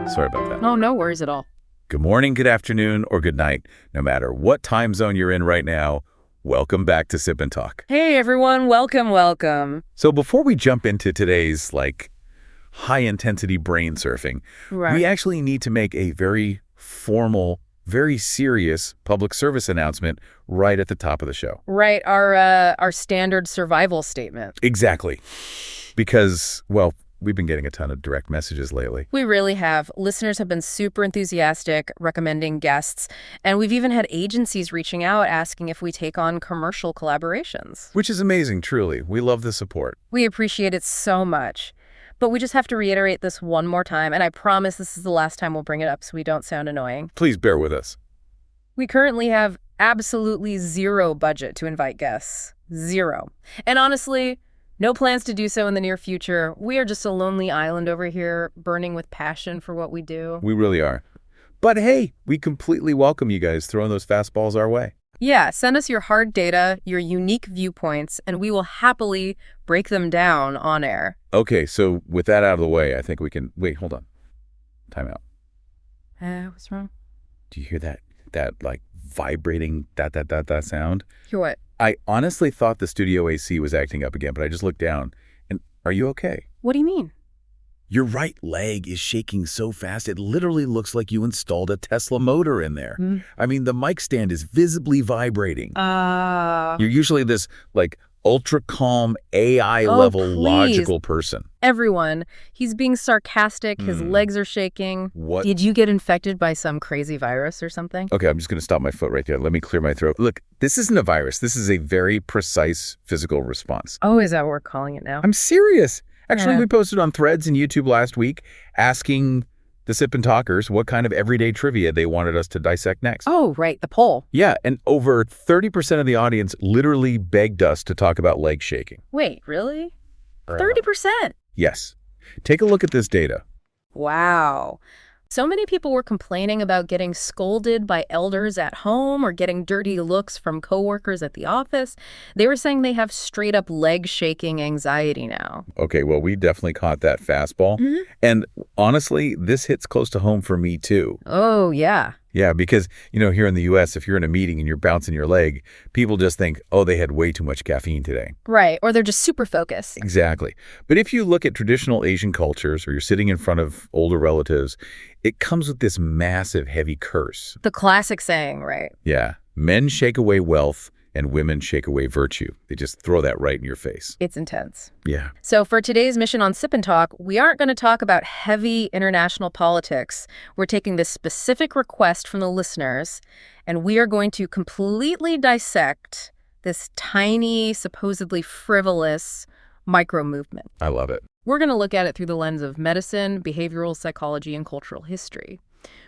Sorry about that. Oh, no worries at all. Good morning, good afternoon, or good night. No matter what time zone you're in right now, welcome back to Sip and Talk. Hey, everyone. Welcome, welcome. So before we jump into today's, high-intensity brain surfing, we actually need to make a very formal, very serious public service announcement right at the top of the show. Right, our standard survival statement. Exactly. Because, well, we've been getting a ton of direct messages lately. We really have. Listeners have been super enthusiastic, recommending guests, and we've even had agencies reaching out asking if we take on commercial collaborations. Which is amazing, truly. We love the support. We appreciate it so much. But we just have to reiterate this one more time, and I promise this is the last time we'll bring it up so we don't sound annoying. Please bear with us. We currently have absolutely zero budget to invite guests. Zero. And honestly, no plans to do so in the near future. We are just a lonely island over here, burning with passion for what we do. We really are. But hey, we completely welcome you guys throwing those fastballs our way. Yeah, send us your hard data, your unique viewpoints, and we will happily break them down on air. Okay, so with that out of the way, I think we can... Wait, hold on. Time out. What's wrong? Do you hear that vibrating that sound? Hear what? I honestly thought the studio AC was acting up again, but I just looked down. And are you okay? What do you mean? Your right leg is shaking so fast, it literally looks like you installed a Tesla motor in there. I mean, the mic stand is visibly vibrating. You're usually this, ultra-calm, AI-level logical person. Everyone, he's being sarcastic. His legs are shaking. What? Did you get infected by some crazy virus or something? Okay, I'm just going to stop my foot right there. Let me clear my throat. Look, this isn't a virus. This is a very precise physical response. Oh, is that what we're calling it now? I'm serious. Actually, we posted on Threads and YouTube last week asking the Sip and Talkers what kind of everyday trivia they wanted us to dissect next. Oh, right, the poll. Yeah, and over 30% of the audience literally begged us to talk about leg shaking. Wait, really? 30%? Yes. Take a look at this data. Wow. So many people were complaining about getting scolded by elders at home or getting dirty looks from coworkers at the office. They were saying they have straight-up leg-shaking anxiety now. Okay, well, we definitely caught that fastball. And honestly, this hits close to home for me, too. Oh, yeah. Yeah, because, here in the U.S., if you're in a meeting and you're bouncing your leg, people just think, oh, they had way too much caffeine today. Right, or they're just super focused. Exactly. But if you look at traditional Asian cultures or you're sitting in front of older relatives, it comes with this massive, heavy curse. The classic saying, right? Yeah. Men shake away wealth and women shake away virtue. They just throw that right in your face. It's intense. Yeah. So for today's mission on Sip and Talk, we aren't going to talk about heavy international politics. We're taking this specific request from the listeners, and we are going to completely dissect this tiny, supposedly frivolous micro-movement. I love it. We're going to look at it through the lens of medicine, behavioral psychology, and cultural history.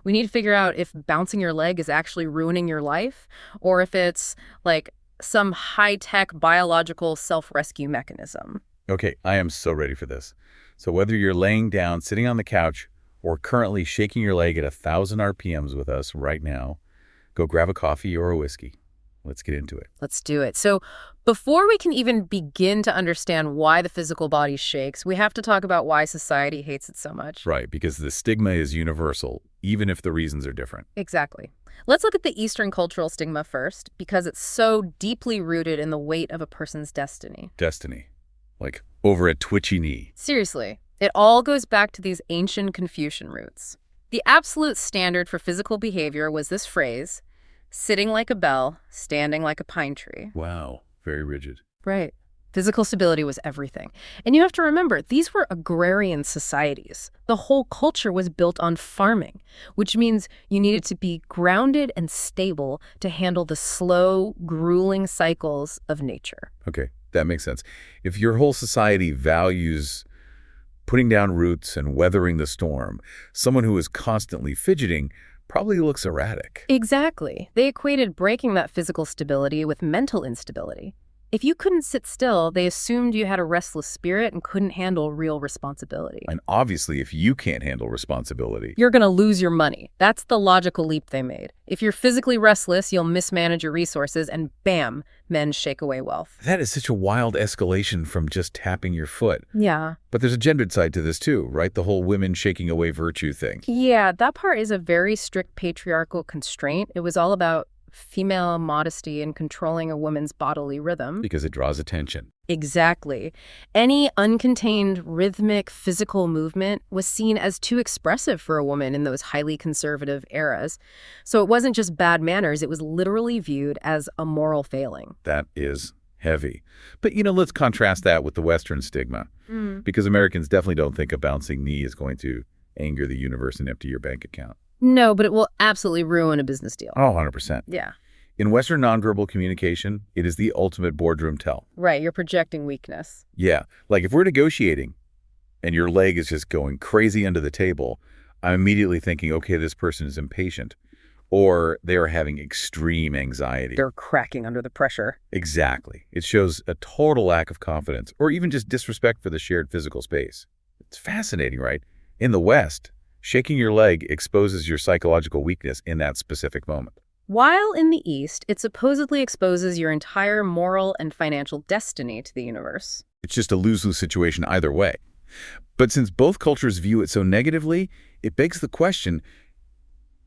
We need to figure out if bouncing your leg is actually ruining your life, or if it's some high-tech biological self-rescue mechanism. Okay, I am so ready for this. So whether you're laying down, sitting on the couch, or currently shaking your leg at 1,000 RPMs with us right now, go grab a coffee or a whiskey. Let's get into it. Let's do it. So before we can even begin to understand why the physical body shakes, we have to talk about why society hates it so much. Right, because the stigma is universal, even if the reasons are different. Exactly. Let's look at the Eastern cultural stigma first, because it's so deeply rooted in the weight of a person's destiny. Destiny. Like over a twitchy knee. Seriously. It all goes back to these ancient Confucian roots. The absolute standard for physical behavior was this phrase, sitting like a bell, standing like a pine tree. Wow, very rigid. Right. Physical stability was everything. And you have to remember, these were agrarian societies. The whole culture was built on farming, which means you needed to be grounded and stable to handle the slow, grueling cycles of nature. Okay, that makes sense. If your whole society values putting down roots and weathering the storm, someone who is constantly fidgeting probably looks erratic. Exactly. They equated breaking that physical stability with mental instability. If you couldn't sit still, they assumed you had a restless spirit and couldn't handle real responsibility. And obviously, if you can't handle responsibility, you're going to lose your money. That's the logical leap they made. If you're physically restless, you'll mismanage your resources, and bam, men shake away wealth. That is such a wild escalation from just tapping your foot. Yeah. But there's a gendered side to this too, right? The whole women shaking away virtue thing. Yeah, that part is a very strict patriarchal constraint. It was all about female modesty and controlling a woman's bodily rhythm. Because it draws attention. Exactly. Any uncontained, rhythmic, physical movement was seen as too expressive for a woman in those highly conservative eras. So it wasn't just bad manners, it was literally viewed as a moral failing. That is heavy. But, let's contrast that with the Western stigma. Because Americans definitely don't think a bouncing knee is going to anger the universe and empty your bank account. No, but it will absolutely ruin a business deal. Oh, 100%. Yeah. In Western nonverbal communication, it is the ultimate boardroom tell. Right, you're projecting weakness. Yeah, like if we're negotiating and your leg is just going crazy under the table, I'm immediately thinking, okay, this person is impatient, or they are having extreme anxiety. They're cracking under the pressure. Exactly. It shows a total lack of confidence, or even just disrespect for the shared physical space. It's fascinating, right? In the West, shaking your leg exposes your psychological weakness in that specific moment. While in the East, it supposedly exposes your entire moral and financial destiny to the universe. It's just a lose-lose situation either way. But since both cultures view it so negatively, it begs the question,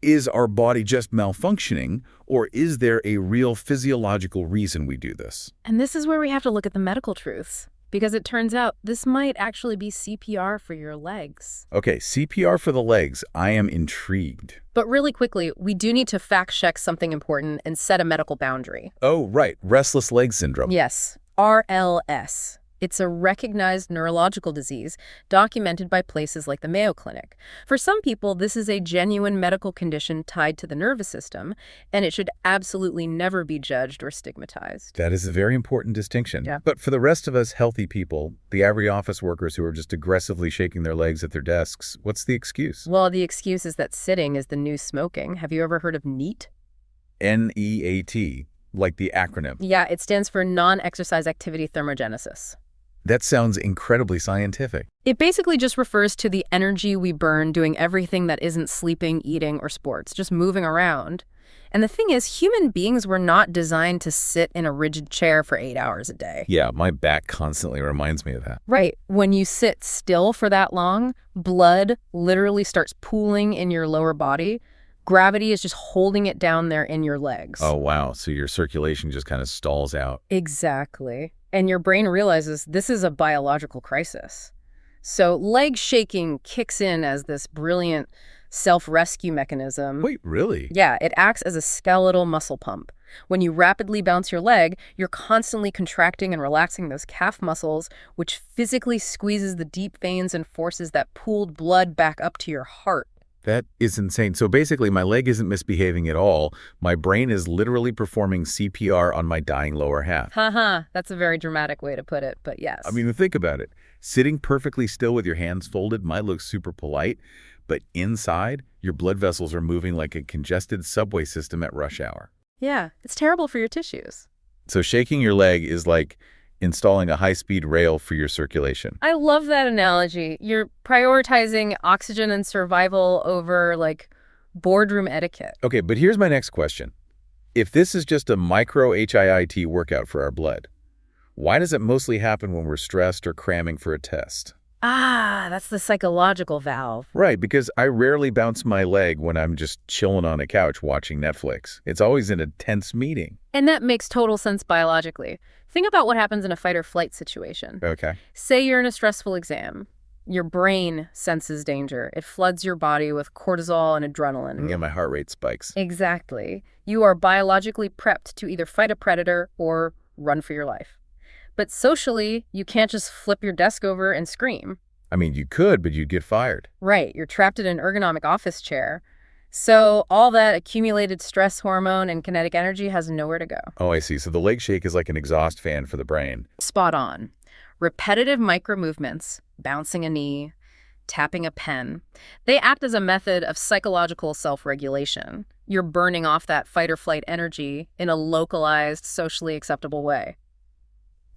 is our body just malfunctioning, or is there a real physiological reason we do this? And this is where we have to look at the medical truths. Because it turns out this might actually be CPR for your legs. Okay, CPR for the legs. I am intrigued. But really quickly, we do need to fact-check something important and set a medical boundary. Oh, right. Restless leg syndrome. Yes. RLS. It's a recognized neurological disease documented by places like the Mayo Clinic. For some people, this is a genuine medical condition tied to the nervous system, and it should absolutely never be judged or stigmatized. That is a very important distinction. Yeah. But for the rest of us healthy people, the average office workers who are just aggressively shaking their legs at their desks, what's the excuse? Well, the excuse is that sitting is the new smoking. Have you ever heard of NEAT? NEAT, like the acronym. Yeah, it stands for non-exercise activity thermogenesis. That sounds incredibly scientific. It basically just refers to the energy we burn doing everything that isn't sleeping, eating, or sports, just moving around. And the thing is, human beings were not designed to sit in a rigid chair for 8 hours a day. Yeah, my back constantly reminds me of that. Right. When you sit still for that long, blood literally starts pooling in your lower body. Gravity is just holding it down there in your legs. Oh, wow. So your circulation just kind of stalls out. Exactly. And your brain realizes this is a biological crisis. So leg shaking kicks in as this brilliant self-rescue mechanism. Wait, really? Yeah, it acts as a skeletal muscle pump. When you rapidly bounce your leg, you're constantly contracting and relaxing those calf muscles, which physically squeezes the deep veins and forces that pooled blood back up to your heart. That is insane. So basically, my leg isn't misbehaving at all. My brain is literally performing CPR on my dying lower half. Haha, that's a very dramatic way to put it, but yes. I mean, think about it. Sitting perfectly still with your hands folded might look super polite, but inside, your blood vessels are moving like a congested subway system at rush hour. Yeah, it's terrible for your tissues. So shaking your leg is like installing a high-speed rail for your circulation. I love that analogy. You're prioritizing oxygen and survival over, boardroom etiquette. Okay, but here's my next question. If this is just a micro HIIT workout for our blood, why does it mostly happen when we're stressed or cramming for a test? Ah, that's the psychological valve. Right, because I rarely bounce my leg when I'm just chilling on a couch watching Netflix. It's always in a tense meeting. And that makes total sense biologically. Think about what happens in a fight or flight situation. Okay. Say you're in a stressful exam. Your brain senses danger. It floods your body with cortisol and adrenaline. Yeah, my heart rate spikes. Exactly. You are biologically prepped to either fight a predator or run for your life. But socially, you can't just flip your desk over and scream. I mean, you could, but you'd get fired. Right. You're trapped in an ergonomic office chair. So all that accumulated stress hormone and kinetic energy has nowhere to go. Oh, I see. So the leg shake is like an exhaust fan for the brain. Spot on. Repetitive micro-movements, bouncing a knee, tapping a pen, they act as a method of psychological self-regulation. You're burning off that fight-or-flight energy in a localized, socially acceptable way.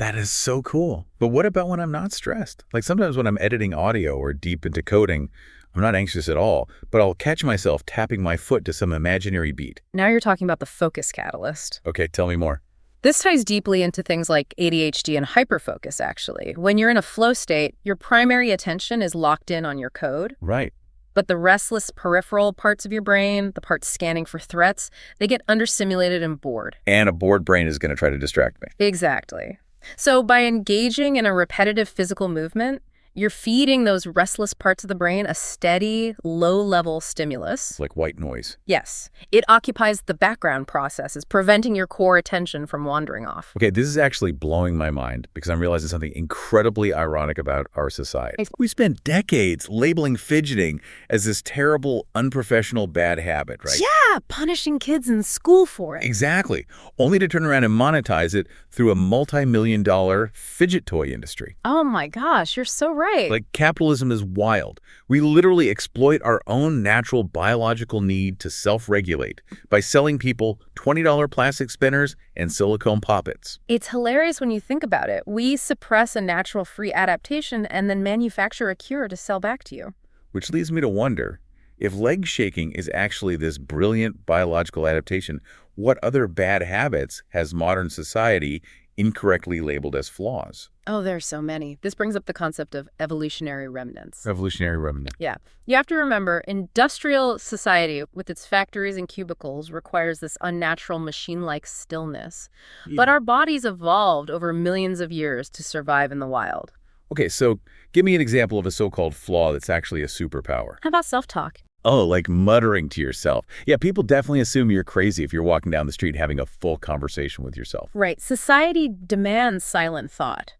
That is so cool. But what about when I'm not stressed? Like sometimes when I'm editing audio or deep into coding, I'm not anxious at all, but I'll catch myself tapping my foot to some imaginary beat. Now you're talking about the focus catalyst. Okay, tell me more. This ties deeply into things like ADHD and hyperfocus, actually. When you're in a flow state, your primary attention is locked in on your code. Right. But the restless peripheral parts of your brain, the parts scanning for threats, they get understimulated and bored. And a bored brain is going to try to distract me. Exactly. So by engaging in a repetitive physical movement, you're feeding those restless parts of the brain a steady, low-level stimulus. Like white noise. Yes. It occupies the background processes, preventing your core attention from wandering off. Okay, this is actually blowing my mind because I'm realizing something incredibly ironic about our society. We spent decades labeling fidgeting as this terrible, unprofessional bad habit, right? Yeah, punishing kids in school for it. Exactly. Only to turn around and monetize it through a multi-million-dollar fidget toy industry. Oh my gosh, you're so right. Like, capitalism is wild. We literally exploit our own natural biological need to self-regulate by selling people $20 plastic spinners and silicone poppets. It's hilarious when you think about it. We suppress a natural free adaptation and then manufacture a cure to sell back to you. Which leads me to wonder, if leg shaking is actually this brilliant biological adaptation, what other bad habits has modern society incorrectly labeled as flaws? Oh, there are so many. This brings up the concept of evolutionary remnants. Evolutionary remnant. Yeah. You have to remember, industrial society with its factories and cubicles requires this unnatural machine-like stillness. Yeah. But our bodies evolved over millions of years to survive in the wild. Okay, so give me an example of a so-called flaw that's actually a superpower. How about self-talk? Oh, like muttering to yourself. Yeah, people definitely assume you're crazy if you're walking down the street having a full conversation with yourself. Right. Society demands silent thought.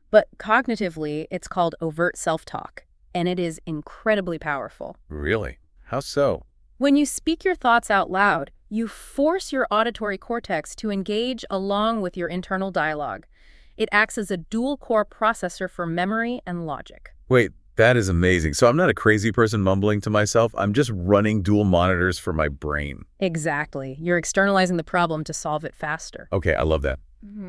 But cognitively, it's called overt self-talk, and it is incredibly powerful. Really? How so? When you speak your thoughts out loud, you force your auditory cortex to engage along with your internal dialogue. It acts as a dual-core processor for memory and logic. Wait, that is amazing. So I'm not a crazy person mumbling to myself. I'm just running dual monitors for my brain. Exactly. You're externalizing the problem to solve it faster. Okay, I love that.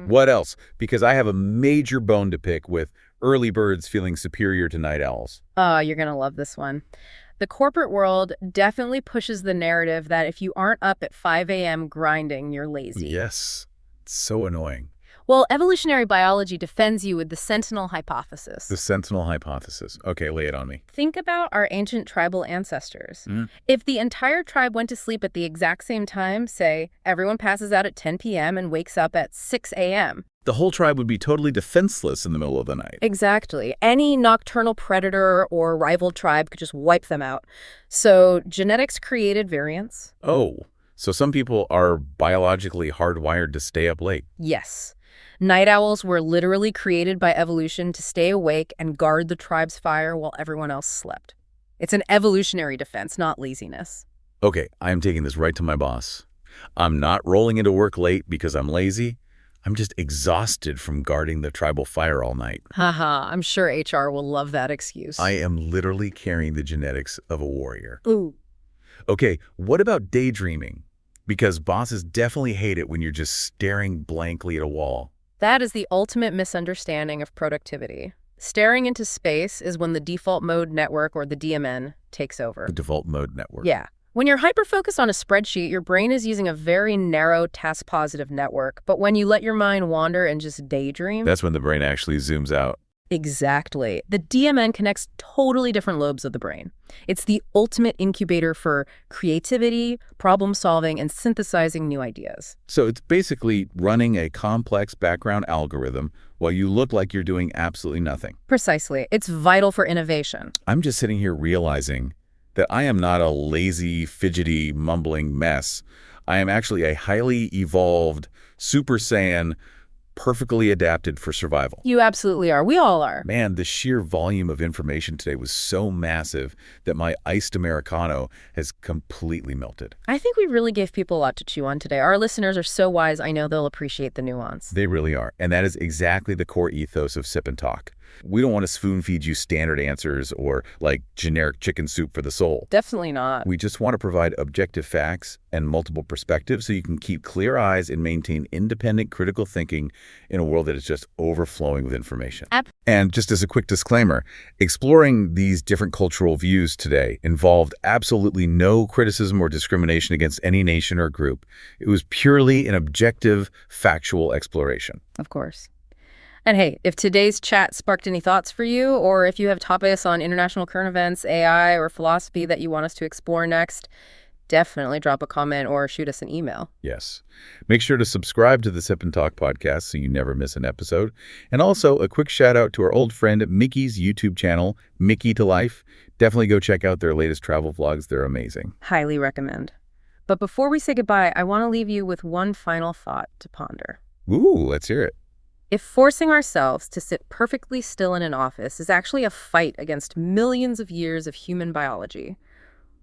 What else? Because I have a major bone to pick with early birds feeling superior to night owls. Oh, you're going to love this one. The corporate world definitely pushes the narrative that if you aren't up at 5 a.m. grinding, you're lazy. Yes. It's so annoying. Well, evolutionary biology defends you with the sentinel hypothesis. The sentinel hypothesis. Okay, lay it on me. Think about our ancient tribal ancestors. If the entire tribe went to sleep at the exact same time, say, everyone passes out at 10 p.m. and wakes up at 6 a.m., the whole tribe would be totally defenseless in the middle of the night. Exactly. Any nocturnal predator or rival tribe could just wipe them out. So genetics created variants. Oh, so some people are biologically hardwired to stay up late. Yes. Night owls were literally created by evolution to stay awake and guard the tribe's fire while everyone else slept. It's an evolutionary defense, not laziness. Okay, I am taking this right to my boss. I'm not rolling into work late because I'm lazy. I'm just exhausted from guarding the tribal fire all night. Haha, I'm sure HR will love that excuse. I am literally carrying the genetics of a warrior. Ooh. Okay, what about daydreaming? Because bosses definitely hate it when you're just staring blankly at a wall. That is the ultimate misunderstanding of productivity. Staring into space is when the default mode network, or the DMN, takes over. The default mode network. Yeah. When you're hyper-focused on a spreadsheet, your brain is using a very narrow task-positive network. But when you let your mind wander and just daydream... That's when the brain actually zooms out. Exactly. The DMN connects totally different lobes of the brain. It's the ultimate incubator for creativity, problem-solving, and synthesizing new ideas. So it's basically running a complex background algorithm while you look like you're doing absolutely nothing. Precisely. It's vital for innovation. I'm just sitting here realizing that I am not a lazy, fidgety, mumbling mess. I am actually a highly evolved Super Saiyan, perfectly adapted for survival. You absolutely are. We all are. Man, the sheer volume of information today was so massive that my iced Americano has completely melted. I think we really gave people a lot to chew on today. Our listeners are so wise, I know they'll appreciate the nuance. They really are. And that is exactly the core ethos of Sip and Talk. We don't want to spoon-feed you standard answers or, like, generic chicken soup for the soul. Definitely not. We just want to provide objective facts and multiple perspectives so you can keep clear eyes and maintain independent, critical thinking in a world that is just overflowing with information. And just as a quick disclaimer, exploring these different cultural views today involved absolutely no criticism or discrimination against any nation or group. It was purely an objective, factual exploration. Of course. And hey, if today's chat sparked any thoughts for you, or if you have topics on international current events, AI, or philosophy that you want us to explore next, definitely drop a comment or shoot us an email. Yes. Make sure to subscribe to the Sip and Talk podcast so you never miss an episode. And also, a quick shout out to our old friend Mickey's YouTube channel, Mickey to Life. Definitely go check out their latest travel vlogs. They're amazing. Highly recommend. But before we say goodbye, I want to leave you with one final thought to ponder. Ooh, let's hear it. If forcing ourselves to sit perfectly still in an office is actually a fight against millions of years of human biology,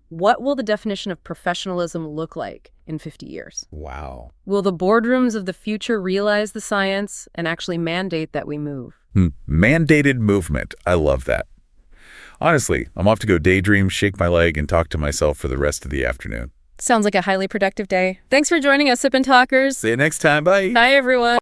what will the definition of professionalism look like in 50 years? Wow. Will the boardrooms of the future realize the science and actually mandate that we move? Mandated movement. I love that. Honestly, I'm off to go daydream, shake my leg, and talk to myself for the rest of the afternoon. Sounds like a highly productive day. Thanks for joining us, Sip and Talkers. See you next time. Bye. Bye, everyone.